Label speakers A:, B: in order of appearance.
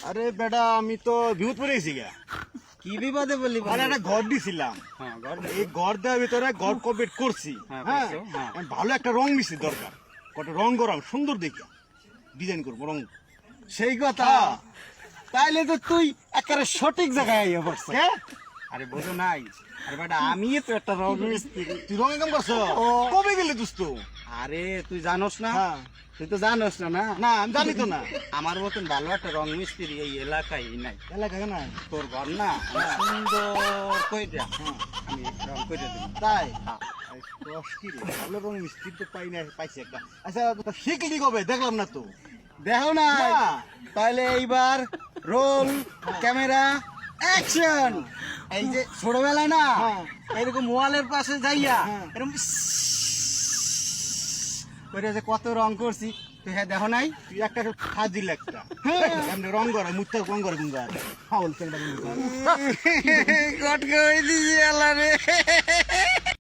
A: আরে বেটা আমি তো বিপদ পড়ে গেছি গা।
B: কি বিপদে বললি?
A: আরে একটা ঘর দিছিলাম, এই ঘর দেওয়ার ভিতরে ঘর কমপ্লিট করছি। হ্যাঁ, ভালো একটা রং মিশি দরকার, কটা রং করাম সুন্দর দেখে ডিজাইন করবো রং।
B: সেই কথা, তাইলে তো তুই একেবারে সঠিক জায়গায় আইয়া পড়ছিস। আরে বোঝো নাই, আরে বেটা আমি তো একটা রং মিস্ত্রি।
A: তুই রঙের কাম করছো? কবে গেলে দোস্ত?
B: আরে তুই জানোস না? তুই তো জানোস না? না
A: না আমি জানি তো না।
B: আমার মতন ভালো একটা রং মিস্ত্রি এই এলাকায় নাই।
A: এলাকায় না?
B: তোর ঘর না সুন্দর কই দেয়া, আমি রং করে দেব।
A: তাই ভালো রং মিস্ত্রি তো পাই না, পাইছি একটা। আচ্ছা শিখলি কবে? দেখলাম না তো।
B: দেখো না, তাহলে এইবার রোল ক্যামেরা অ্যাকশন। এই যে ছোটবেলায় না এরকম ওয়ালের পাশে যাইয়া এরকম ওইটা যে কত রং করছি, তুই হ্যাঁ দেখো নাই?
A: তুই একটা ফাজিল একটা এমনি রং করে মুখটা রং করে কিন্তু ফাউল
B: কটকে দিয়েছি আল্লাহ রে।